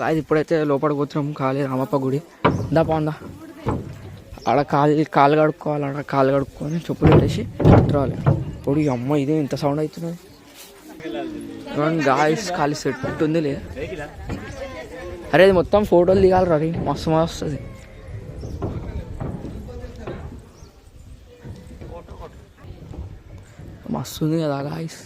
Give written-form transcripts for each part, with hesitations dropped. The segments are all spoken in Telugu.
అది ఇప్పుడైతే లోపలికి పోతున్నాం. కాళీ రామప్ప గుడి దా పోందా. ఆడ కాళ్ళు కడుక్కోవాలి. ఆడ కాళ్ళు కడుక్కొని చెప్పులు పెట్టేసి రావాలి. ఇప్పుడు ఈ అమ్మ ఇదే ఇంత సౌండ్ అవుతున్నది. గాయస్ ఖాళీ సెట్ ఉంది లే. అరే అది మొత్తం ఫోటోలు దిగాలి రీ, మస్తు వస్తుంది. మస్తు ఉంది కదా గాయస్.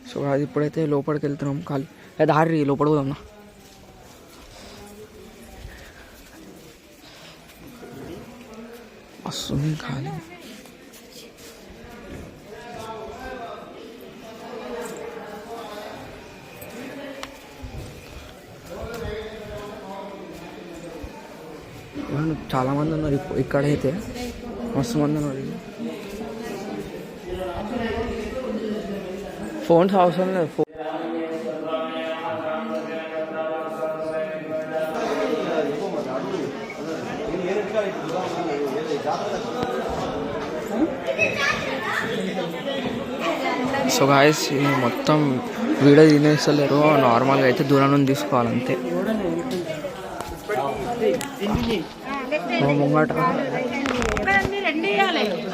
సో అది ఇప్పుడైతే లోపలికి వెళ్తున్నాం. ఖాళీ అయితే ఆర్రి లోపల పోదాం. మస్తు ఉంది ఖాళీ. చాలా మంది ఉన్నారు ఇక్కడైతే, మస్తు మంది ఉన్నారు. ఫోన్స్ అవసరం లేదు. సో గాయస్ మొత్తం వీడియో తినేస్తలేరు. నార్మల్గా అయితే దూరం నుండి తీసుకోవాలంతే. ముంగట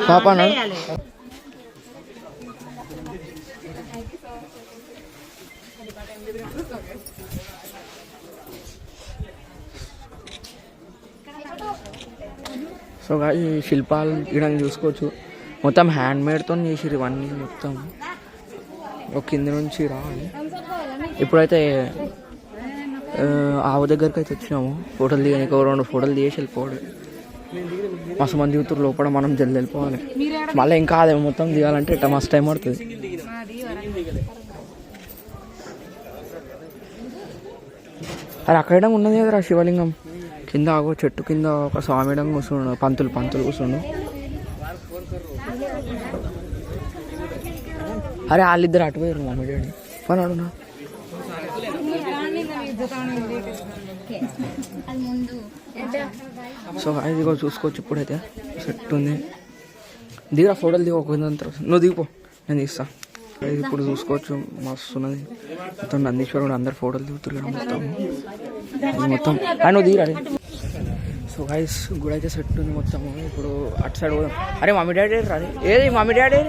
పాపనా సో ఈ శిల్పాలు ఇక్కడ చూసుకోవచ్చు. మొత్తం హ్యాండ్ మేడ్తో చేసిరు ఇవన్నీ. మొత్తం కింద నుంచి రావాలి. ఇప్పుడైతే ఆవు దగ్గరికి అయితే వచ్చినాము. ఫోటోలు దిగడానికి 2 ఫోటోలు తీసి వెళ్ళిపోవాలి. మస్తు మంది దిగుతారు లోపల, మనం జల్ది వెళ్ళిపోవాలి. మళ్ళీ ఇంకా అదే మొత్తం దిగాలంటే ఇట్లా మస్తు టైం పడుతుంది. అది అక్కడ ఉన్నది కదరా శివలింగం కింద. ఆగో చెట్టు కింద ఒక స్వామిడం కూర్చుండు. పంతులు కూర్చుండు. అరే వాళ్ళిద్దరు అటు పోయారు మమ్మీ డాడీ పని అడుగునా. సో అది కూడా చూసుకోవచ్చు. ఇప్పుడైతే సెట్ ఉంది. దిగా ఫోటోలు దిగ ఒక నువ్వు దిగిపో, నేను తీస్తా. ఇది ఇప్పుడు చూసుకోవచ్చు మస్తు ఉన్నది. మొత్తం నందీశ్వరుడు అందరు ఫోటోలు దిగుతున్నారు. మొత్తం నువ్వు దిగిరా. సో గైస్ గుడి అయితే సెట్ ఉంది మొత్తం. ఇప్పుడు అటు సైడ్ పోదాం. అరే మమ్మీ డాడీ రాదు. ఏది మమ్మీ డాడీ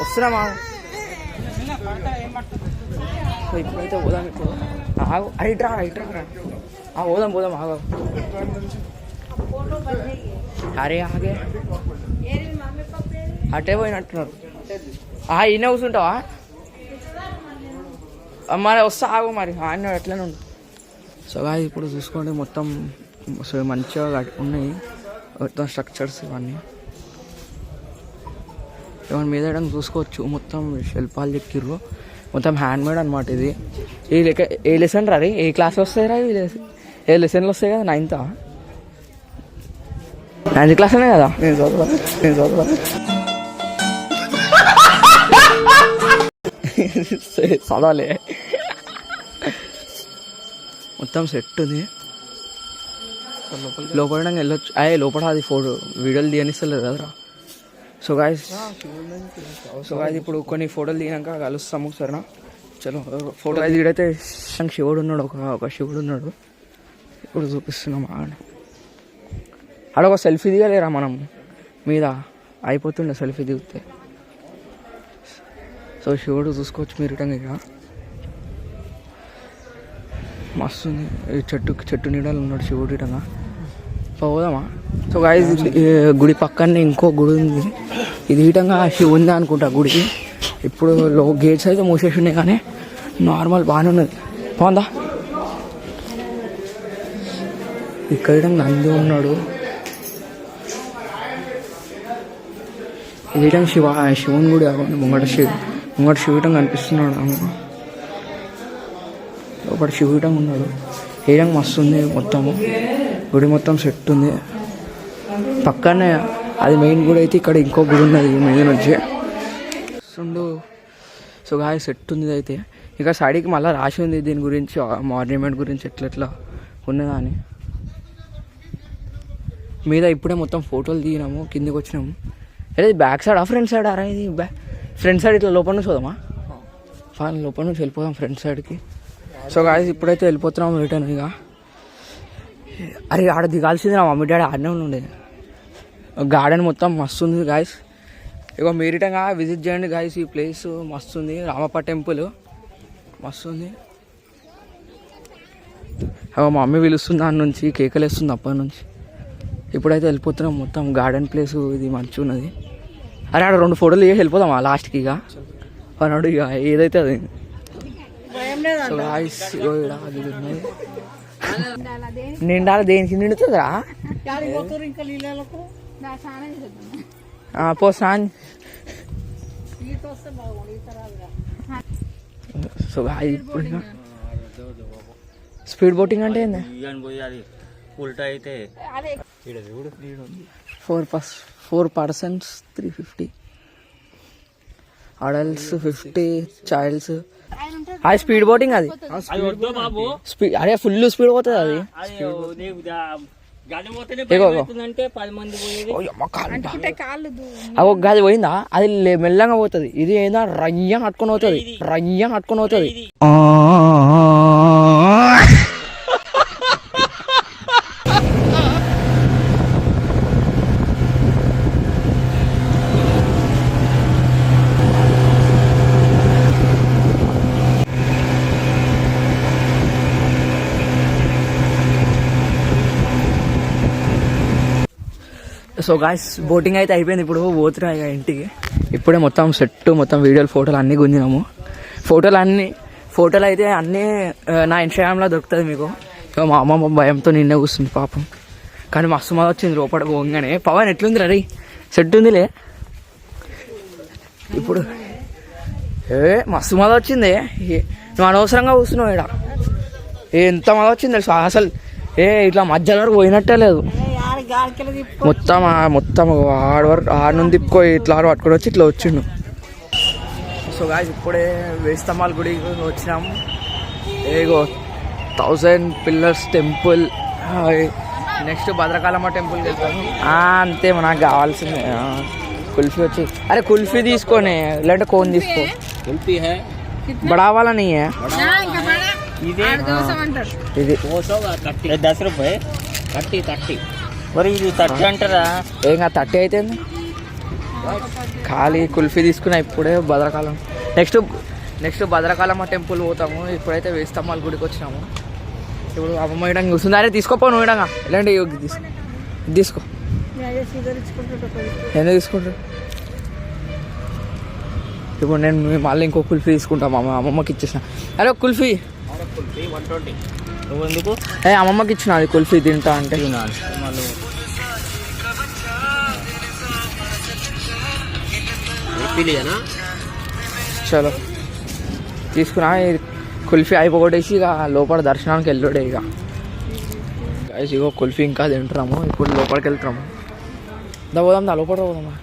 వస్తున్నా మా. సో ఇప్పుడైతే పోదాం. ఇప్పుడు ఆగు. ఐట్రా పోదాం ఆగు. అరే ఆగే అటే పోయినట్టున్నారు. ఈయన కూర్చుంటావా మరి? వస్తా ఆగు మరి. ఆయన ఎట్లనే ఉండు. సో ఇప్పుడు చూసుకోండి మొత్తం మంచిగా ఉన్నాయి మొత్తం స్ట్రక్చర్స్ ఇవన్నీ. ఇవన్నీ మీద చూసుకోవచ్చు. మొత్తం శిల్పాలు చెక్కిర్రు. మొత్తం హ్యాండ్ మేడ్ అనమాట ఇది. ఏ లెసన్ రా రే? ఏ క్లాస్ వస్తాయి రా? ఏ లెసన్లు వస్తాయి కదా? 9th క్లాస్ అనే కదా? నేను చదవాలి చదవాలి. మొత్తం సెట్ ఉంది. లోపల వెళ్ళొచ్చు. లోపల అది వీడియోలు తీయనిస్తలేదు కదరా. సో గాయస్ ఇప్పుడు కొన్ని ఫోటోలు తీయనాక కలుస్తాము సరేనా. చలో ఫోటో అది ఇడైతే శివుడు ఉన్నాడు. ఒక శివుడు ఉన్నాడు. ఇప్పుడు చూపిస్తున్నాం. ఆడ ఒక సెల్ఫీ దిగలేరా మనం మీద? అయిపోతుండే సెల్ఫీ దిగితే. సో శివుడు చూసుకోవచ్చు మీరు ఇక మస్తు ఉంది. చెట్టు నీడలు ఉన్నాడు శివుడు ఇటంగా. పోదామా? సో గాయస్ గుడి పక్కనే ఇంకో గుడి ఉంది. ఇది ఇటంగా శివుంది అనుకుంటా గుడికి. ఇప్పుడు గేట్స్ అయితే మూసేసి ఉన్నాయి కానీ నార్మల్ బాగానే ఉన్నది. బాగుందా? ఇక్కడ నంది ఉన్నాడు. ఇది శివుని గుడి. ముంగట శివుటం కనిపిస్తున్నాడు. ఒకటి శివుటం ఉన్నాడు. ఏడంగా మస్తు ఉంది మొత్తము. గుడి మొత్తం సెట్ ఉంది. పక్కనే అది మెయిన్ గుడి అయితే ఇక్కడ ఇంకో గుడి ఉన్నది మెయిన్ వచ్చి. సో గాయ సెట్ ఉంది అయితే. ఇక సైడ్కి మళ్ళీ రాసి ఉంది దీని గురించి, మాన్యుమెంట్ గురించి ఎట్లా ఉన్నదా అని. మీద ఇప్పుడే మొత్తం ఫోటోలు దిగినాము. కిందికి వచ్చినాము. అదే బ్యాక్ సైడ్ ఫ్రంట్ సైడ్ అరా? ఇది ఫ్రంట్ సైడ్ ఇట్లా లోపల నుంచి చూద్దామా? లోపల నుంచి వెళ్ళిపోదాం ఫ్రంట్ సైడ్కి. సో గాయస్ ఇప్పుడైతే వెళ్ళిపోతున్నాం రిటర్న్. ఇక అరే ఆడ దిగాల్సింది నా మమ్మీ డాడీ ఆడనే ఉండే. గార్డెన్ మొత్తం మస్తు ఉంది గాయస్. ఇక మీరిటంగా విజిట్ చేయండి గాయస్. ఈ ప్లేస్ మస్తు ఉంది. రామప్ప టెంపుల్ మస్తు ఉంది. మా మమ్మీ పిలుస్తుంది దాని నుంచి, కేకలు వేస్తుంది అప్పటి నుంచి. ఇప్పుడైతే వెళ్ళిపోతున్నాం. మొత్తం గార్డెన్ ప్లేస్ ఇది మంచిగా ఉన్నది. అరే ఆడ 2 ఫోటోలు వేసి వెళ్ళిపోదాం లాస్ట్కి. ఇక అన్నాడు ఇక ఏదైతే అది. సో గాయస్ నిండాలి దేనికి నిండుతుందిరా? పో స్నాన్. సో ఇప్పుడు స్పీడ్ బోటింగ్ అంటే ఏంది? ఉల్టా అయితే 4 persons 350, అడల్ట్స్ 50, చైల్డ్స్. అది స్పీడ్ బోటింగ్. అది అరే ఫుల్ స్పీడ్ పోతుంది అది. అది పోయిందా? అది మెల్లగా పోతుంది. ఇది ఏందా రయ్యం కట్టుకొని పోతుంది, రయ్యం కట్టుకొని పోతుంది. సో గాయస్ బోటింగ్ అయితే అయిపోయింది. ఇప్పుడు పోతున్నాయి ఇక ఇంటికి. ఇప్పుడే మొత్తం సెట్, మొత్తం వీడియోలు ఫోటోలు అన్నీ గుంజినాము. ఫోటోలు అయితే అన్నీ నా ఇన్స్టాగ్రామ్లో దొరుకుతుంది మీకు. మా అమ్మమ్మ భయంతో నిన్నే కూర్చుంది పాపం. కానీ మస్తు మళ్ళీ వచ్చింది లోపల పోగానే. పవన్ ఎట్లుంది రీ? సెట్ ఉందిలే. ఇప్పుడు మస్తు మళ్ళీ వచ్చింది. నువ్వు అనవసరంగా కూర్చున్నావు ఇక్కడ. ఎంత మళ్ళీ వచ్చింది తెలుసు అసలు. ఇట్లా మధ్యలో వరకు పోయినట్టే లేదు. మొత్తం ఆడ నుండి తిప్పుకో ఇట్లా పట్టుకొని వచ్చి ఇట్లా వచ్చిండు. సో గాయస్ ఇప్పుడే వేస్తమాల్ గుడికి వచ్చినాము. ఏగో 1000 pillars టెంపుల్. నెక్స్ట్ భద్రకాళమ్మ టెంపుల్కి వెళ్తాము. అంతే మనకు కావాల్సిందే. కుల్ఫీ వచ్చి అరే కుల్ఫీ తీసుకొని లేదంటే కోన్ తీసుకో. కుల్ఫీ బడావాలా నీ ఇది 10 రూపాయ 30 మరి ఇది 30 అంటారా? ఏం 30 అయితే ఖాళీ కుల్ఫీ తీసుకున్నా. ఇప్పుడే భద్రకాళం నెక్స్ట్ భద్రకాళమ్మ టెంపుల్ పోతాము. ఇప్పుడైతే వేస్తమ్మాల గుడికి వచ్చినాము. ఇప్పుడు అమ్మమ్మ ఇడంగా కూర్చుంది. అరే తీసుకోపో నువ్వు ఇడంగా. ఇలాంటి తీసుకో. ఎందుకు తీసుకుంటా? ఇప్పుడు నేను మళ్ళీ ఇంకో కుల్ఫీ తీసుకుంటాం. అమ్మమ్మకి ఇచ్చేసిన. అరే కుల్ఫీ 120. నువ్వు ఎందుకు? అమ్మమ్మకి ఇచ్చిన అది కుల్ఫీ తింటా అంటే. చలో తీసుకున్నా. కుల్ఫీ అయిపోగొట్టేసి ఇక లోపల దర్శనానికి వెళ్ళాడే. ఇగో కుల్ఫీ ఇంకా తింటున్నాము. ఇప్పుడు లోపలికి వెళ్తున్నాము. పోదాం లోపల పోదామా.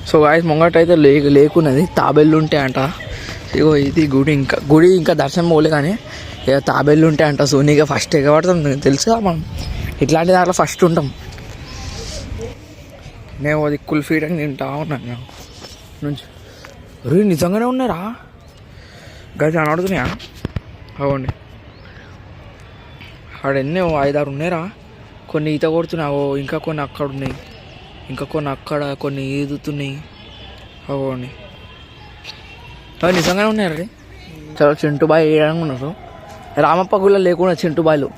సో గాయస్ ముంగటైతే లేకున్నది తాబేళ్ళు ఉంటాయంట. ఇగో ఇది గుడి ఇంకా దర్శనం పోలే కానీ ఇక తాబేళ్ళు ఉంటాయంట. సోనీగా ఫస్ట్ ఎగబడతాం తెలుసా మనం. ఇట్లాంటి దాంట్లో ఫస్ట్ ఉంటాం. నేను అది కుల్ఫీ తింటా ఉన్నాను నుంచి. నిజంగానే ఉన్నారా గది అని అడుగుతున్నాయా? అవ్వండి ఆడ ఎన్ని 5-6 ఉన్నాయిరా. కొన్ని ఈత కొడుతున్నావు, ఇంకా కొన్ని అక్కడ ఉన్నాయి, ఇంకా కొన్ని అక్కడ, కొన్ని ఈదుతున్నాయి. అవ్వండి అవి నిజంగానే ఉన్నాయండి. చాలా చింటుబాయ్ వేయడానికి ఉన్నారు. రామప్ప గుళ్ళ లేకుండా చింటుబాయిలు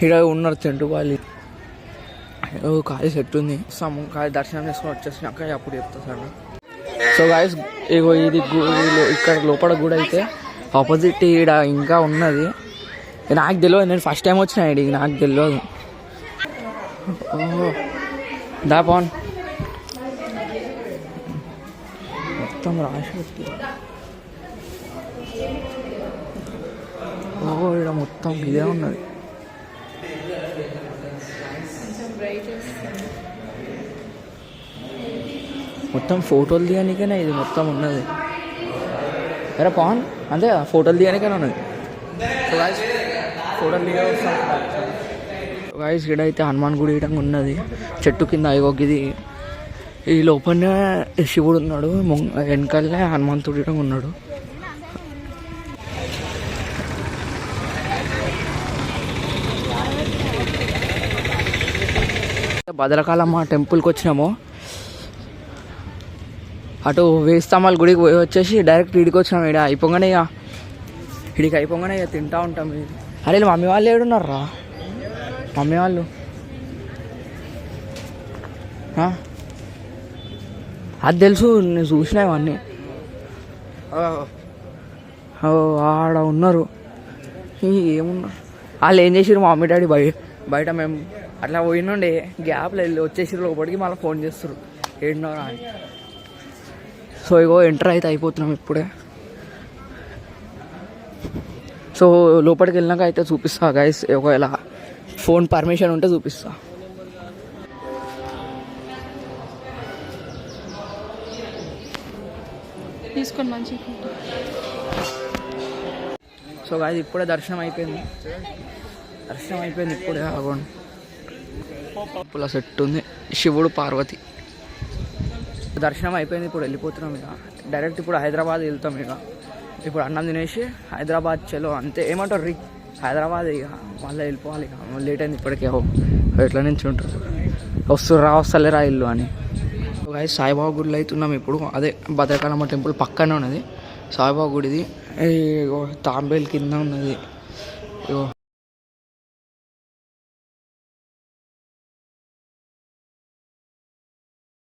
ఈడ ఉన్నారు చింటుబాయిలు. ఖాళీ సెట్ ఉంది. ఖాళీ దర్శనం చేసుకొని వచ్చేసినాక అప్పుడు చెప్తా సార్. సో గాయస్ ఇగో ఇది ఇక్కడ లోపల గుడి అయితే ఆపోజిట్ ఈడ ఇంకా ఉన్నది. నాకు తెలియదు, నేను ఫస్ట్ టైం వచ్చిన ఇడికి, నాకు తెలియదు. దా పవన్ మొత్తం రాసి ఇక్కడ మొత్తం ఇదే ఉన్నది. మొత్తం ఫోటోలు తీయడానికైనా ఇది మొత్తం ఉన్నది. అరే పవన్ అంతే కదా, ఫోటోలు తీయడానికైనా ఉన్నది. ఫోటోలు గాయస్ ఇక్కడ అయితే హనుమాన్ గుడి ఇటంగా ఉన్నది, చెట్టు కింద ఇది ఈ లోపలనే శివుడు ఉన్నాడు, వెనకాలనే హనుమంతుడు ఇటంగా ఉన్నాడు. భద్రకాళమ్మ టెంపుల్కి వచ్చినాము. అటు వేస్తామాల గుడికి పోయి వచ్చేసి డైరెక్ట్ ఇడికి వచ్చినాము. ఇక అయిపోగానే ఇక తింటా ఉంటాం. అరే మమ్మీ వాళ్ళు ఏడున్నారా? మమ్మీ వాళ్ళు అది తెలుసు, నేను చూసినా ఇవన్నీ. ఆడ ఉన్నారు. ఏమున్నారు వాళ్ళు, ఏం చేసారు మా మమ్మీ డాడీ బయట మేము అట్లా పోయినండే గ్యాప్లో వెళ్ళి వచ్చేసి లోపలికి మళ్ళీ ఫోన్ చేస్తారు ఏడున్నారా అని. సో ఇగో ఎంటర్ అయితే అయిపోతున్నాం ఇప్పుడే. సో లోపలికి వెళ్ళినాక అయితే చూపిస్తా గైస్, ఒకవేళ ఫోన్ పర్మిషన్ ఉంటే చూపిస్తా. తీసుకొని మంచి. సో గాయస్ ఇప్పుడే దర్శనం అయిపోయింది ఇప్పుడే. అగోండి పుల్ల సెట్ ఉంది, శివుడు పార్వతి. దర్శనం అయిపోయింది, ఇప్పుడు వెళ్ళిపోతున్నాం. ఇక డైరెక్ట్ ఇప్పుడు హైదరాబాద్ వెళ్తాం. ఇప్పుడు అన్నం తినేసి హైదరాబాద్ చలో అంతే. ఏమంటారు హైదరాబాద్ ఇక మళ్ళీ వెళ్ళిపోవాలి. ఇక లేట్ అయింది ఇప్పటికే. ఎట్లా నుంచి ఉంటారు, వస్తలేరా ఇల్లు అని. సాయిబాబా గుడిలో అవుతున్నాం ఇప్పుడు. అదే భద్రకాళమ్మ టెంపుల్ పక్కనే ఉన్నది సాయిబాబా గుడిది. తాంబేలు కింద ఉన్నది.